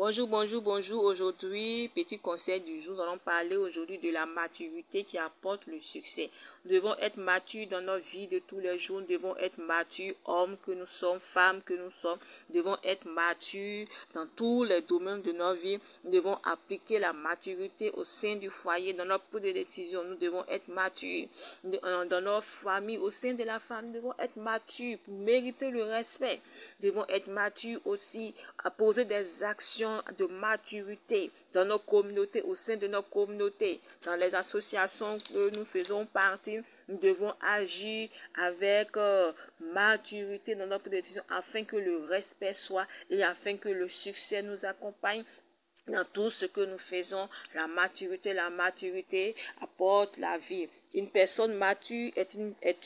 Bonjour, bonjour, bonjour. Aujourd'hui, petit conseil du jour, nous allons parler aujourd'hui de la maturité qui apporte le succès. Nous devons être matures dans notre vie de tous les jours. Nous devons être matures, hommes que nous sommes, femmes que nous sommes. Nous devons être matures dans tous les domaines de notre vie. Nous devons appliquer la maturité au sein du foyer, dans notre prise de décision. Nous devons être matures dans notre famille, au sein de la famille. Nous devons être matures pour mériter le respect. Nous devons être matures aussi à poser des actions de maturité dans nos communautés, au sein de nos communautés, dans les associations que nous faisons partie. Nous devons agir avec maturité dans notre décision afin que le respect soit et afin que le succès nous accompagne dans tout ce que nous faisons. La maturité apporte la vie. Une personne mature est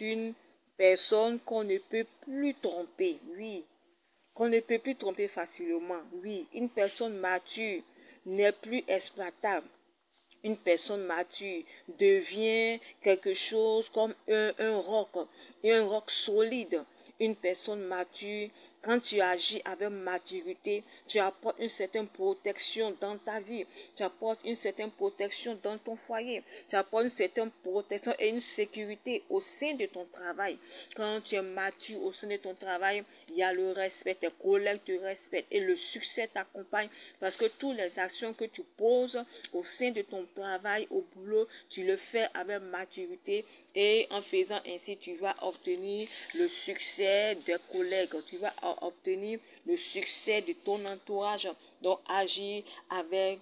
une personne qu'on ne peut plus tromper, oui. Qu'on ne peut plus tromper facilement. Oui, une personne mature n'est plus exploitable. Une personne mature devient quelque chose comme un roc solide. Une personne mature, quand tu agis avec maturité, tu apportes une certaine protection dans ta vie. Tu apportes une certaine protection dans ton foyer. Tu apportes une certaine protection et une sécurité au sein de ton travail. Quand tu es mature au sein de ton travail, il y a le respect. Tes collègues te respectent et le succès t'accompagne parce que toutes les actions que tu poses au sein de ton travail, au boulot, tu le fais avec maturité et en faisant ainsi, tu vas obtenir le succès des collègues, tu vas obtenir le succès de ton entourage. Donc, agir avec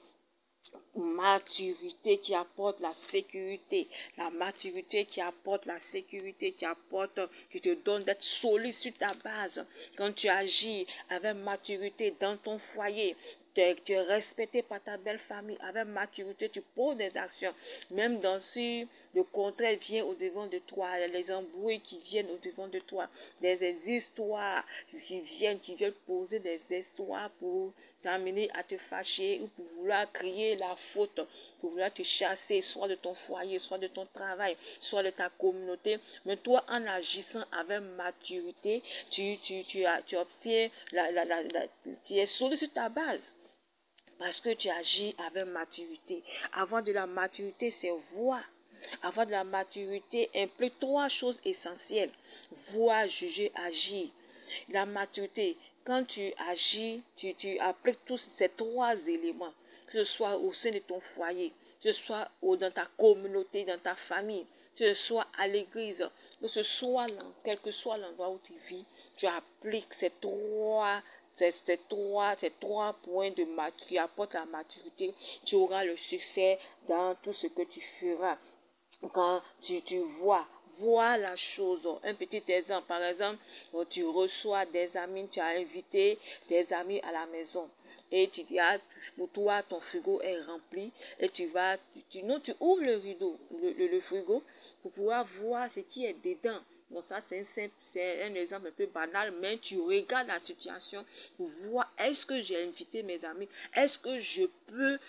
maturité qui apporte la sécurité, la maturité qui apporte la sécurité, qui te donne d'être solide sur ta base. Quand tu agis avec maturité dans ton foyer, tu es respecté par ta belle famille. Avec maturité, tu poses des actions. Même si le contraire vient au-devant de toi, les embrouilles qui viennent au-devant de toi, des histoires qui viennent poser des histoires pour t'amener à te fâcher ou pour vouloir crier la faute, pour vouloir te chasser, soit de ton foyer, soit de ton travail, soit de ta communauté. Mais toi, en agissant avec maturité, tu obtiens, tu es solide sur ta base. Parce que tu agis avec maturité. Avant de la maturité, c'est voir. Avant de la maturité implique trois choses essentielles. Voir, juger, agir. La maturité, quand tu agis, tu appliques tous ces trois éléments. Que ce soit au sein de ton foyer, que ce soit dans ta communauté, dans ta famille, que ce soit à l'église, que ce soit quel que soit l'endroit où tu vis, tu appliques ces trois points qui apportent la maturité, tu auras le succès dans tout ce que tu feras. Quand tu vois la chose, un petit exemple, par exemple, tu reçois des amis, tu as invité des amis à la maison. Et tu dis, pour toi, ton frigo est rempli. Et tu ouvres le rideau, le frigo, pour pouvoir voir ce qui est dedans. Bon, ça, c'est un exemple un peu banal, mais tu regardes la situation pour voir, est-ce que j'ai invité mes amis? Est-ce que je peux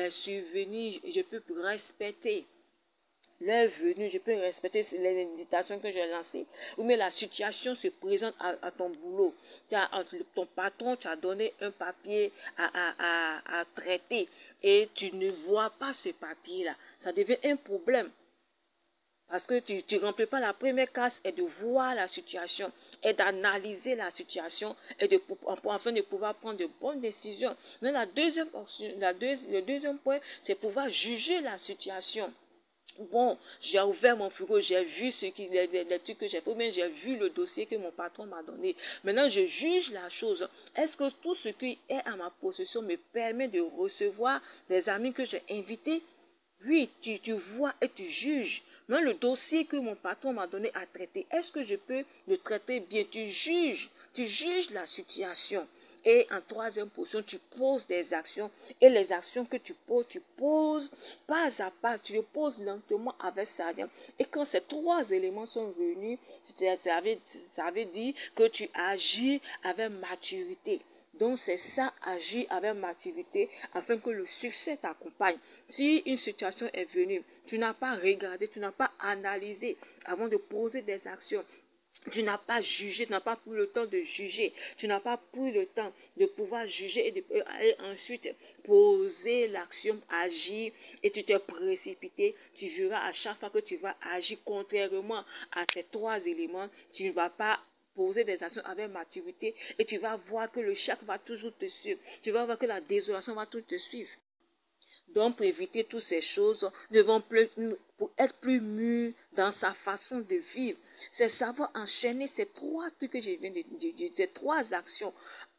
survenir, je peux respecter leur venue, je peux respecter les invitations que j'ai lancées, ou mais la situation se présente à ton boulot. Ton patron, tu as donné un papier à traiter et tu ne vois pas ce papier-là. Ça devient un problème. Parce que tu ne remplis pas la première case et de voir la situation et d'analyser la situation et afin de pouvoir prendre de bonnes décisions. Mais le deuxième point, c'est pouvoir juger la situation. Bon, j'ai ouvert mon frigo, j'ai vu les trucs que j'ai fait, mais j'ai vu le dossier que mon patron m'a donné. Maintenant, je juge la chose. Est-ce que tout ce qui est à ma possession me permet de recevoir des amis que j'ai invités? Oui, tu vois et tu juges. Maintenant, le dossier que mon patron m'a donné à traiter, est-ce que je peux le traiter bien? Tu juges la situation. Et en troisième position, tu poses des actions. Et les actions que tu poses pas à pas. Tu les poses lentement avec sagesse. Et quand ces trois éléments sont réunis, ça veut dire que tu agis avec maturité. Donc, c'est ça, agir avec maturité afin que le succès t'accompagne. Si une situation est venue, tu n'as pas regardé, tu n'as pas analysé avant de poser des actions. Tu n'as pas jugé, tu n'as pas pris le temps de juger. Tu n'as pas pris le temps de pouvoir juger et ensuite poser l'action, agir et tu t'es précipité. Tu verras à chaque fois que tu vas agir contrairement à ces trois éléments, tu ne vas pas poser des actions avec maturité et tu vas voir que le chèque va toujours te suivre. Tu vas voir que la désolation va toujours te suivre. Donc, pour éviter toutes ces choses, nous devons pour être plus mûrs dans sa façon de vivre. C'est savoir enchaîner ces trois trucs que je viens de dire, ces trois actions,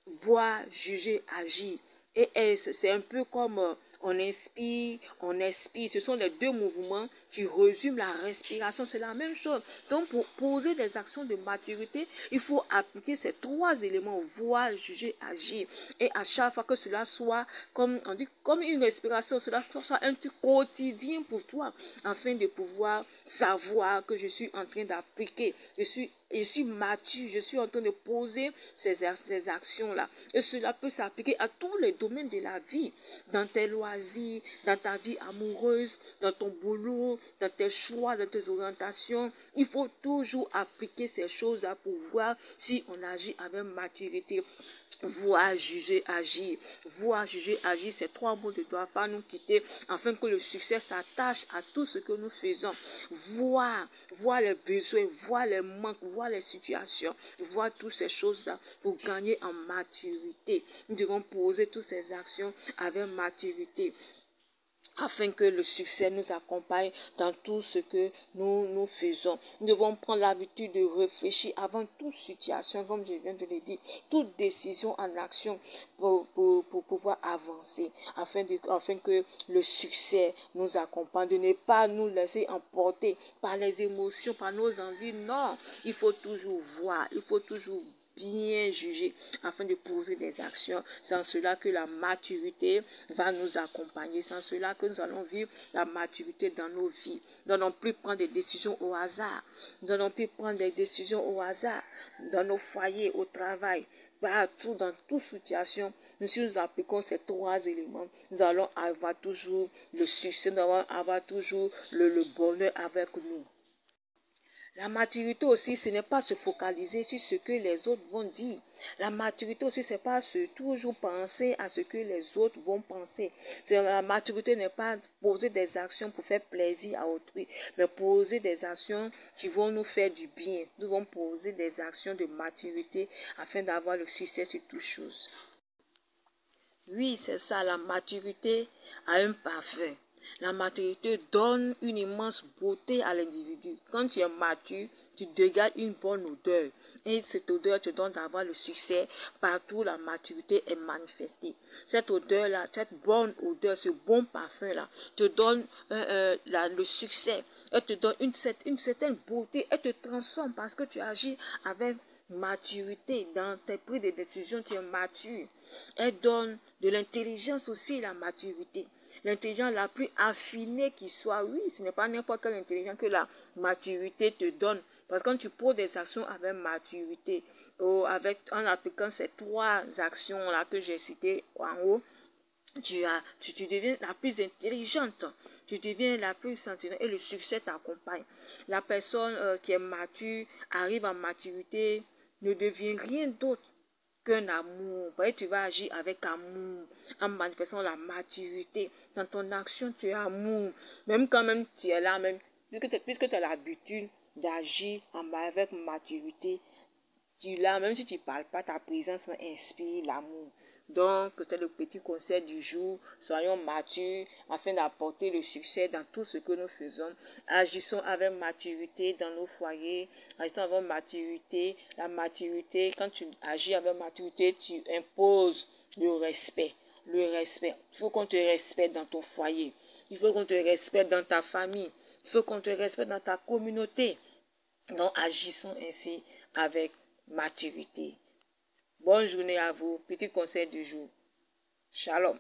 voir, juger, agir. Et c'est un peu comme on inspire, on expire. Ce sont les deux mouvements qui résument la respiration. C'est la même chose. Donc, pour poser des actions de maturité, il faut appliquer ces trois éléments, voir, juger, agir. Et à chaque fois que cela soit, comme on dit, comme une respiration, cela soit un truc quotidien pour toi, afin de pouvoir savoir que je suis en train d'appliquer. Je suis mature, je suis en train de poser ces actions-là. Et cela peut s'appliquer à tous les domaines de la vie, dans tes loisirs, dans ta vie amoureuse, dans ton boulot, dans tes choix, dans tes orientations. Il faut toujours appliquer ces choses-là pour voir si on agit avec maturité. Voir, juger, agir. Voir, juger, agir, ces trois mots ne doivent pas nous quitter afin que le succès s'attache à tout ce que nous faisons. Voir les besoins, voir les manques, voir les situations, voir toutes ces choses-là pour gagner en maturité. Nous devons poser toutes ces actions avec maturité, afin que le succès nous accompagne dans tout ce que nous faisons. Nous devons prendre l'habitude de réfléchir avant toute situation, comme je viens de le dire, toute décision en action pour pouvoir avancer, afin que le succès nous accompagne, de ne pas nous laisser emporter par les émotions, par nos envies. Non, il faut toujours voir, il faut toujours bien juger afin de poser des actions. C'est en cela que la maturité va nous accompagner. C'est en cela que nous allons vivre la maturité dans nos vies. Nous n'allons plus prendre des décisions au hasard. Nous n'allons plus prendre des décisions au hasard dans nos foyers, au travail, partout, dans toute situation. Si nous appliquons ces trois éléments, nous allons avoir toujours le succès, nous allons avoir toujours le bonheur avec nous. La maturité aussi, ce n'est pas se focaliser sur ce que les autres vont dire. La maturité aussi, ce n'est pas toujours penser à ce que les autres vont penser. La maturité n'est pas poser des actions pour faire plaisir à autrui, mais poser des actions qui vont nous faire du bien. Nous devons poser des actions de maturité afin d'avoir le succès sur toutes choses. Oui, c'est ça, la maturité a un parfum. La maturité donne une immense beauté à l'individu. Quand tu es mature, tu dégages une bonne odeur. Et cette odeur te donne d'avoir le succès partout où la maturité est manifestée. Cette odeur-là, cette bonne odeur, ce bon parfum-là, te donne le succès. Elle te donne une certaine beauté. Elle te transforme parce que tu agis avec maturité. Dans tes prises de décision, tu es mature. Elle donne de l'intelligence aussi, la maturité. L'intelligence la plus affinée qui soit, oui, ce n'est pas n'importe quelle intelligence que la maturité te donne. Parce que quand tu poses des actions avec maturité, en appliquant ces trois actions-là que j'ai citées en haut, tu deviens la plus intelligente, tu deviens la plus sentinelle et le succès t'accompagne. La personne qui est mature, arrive en maturité, ne devient rien d'autre qu'un amour. Tu vas agir avec amour, en manifestant la maturité. Dans ton action, tu es amour. Même quand même tu es là, même, puisque tu as l'habitude d'agir avec maturité, même si tu ne parles pas, ta présence inspire l'amour. Donc, c'est le petit conseil du jour. Soyons matures afin d'apporter le succès dans tout ce que nous faisons. Agissons avec maturité dans nos foyers. Agissons avec maturité. La maturité, quand tu agis avec maturité, tu imposes le respect. Le respect. Il faut qu'on te respecte dans ton foyer. Il faut qu'on te respecte dans ta famille. Il faut qu'on te respecte dans ta communauté. Donc, agissons ainsi avec maturité. Bonne journée à vous. Petit conseil du jour. Shalom.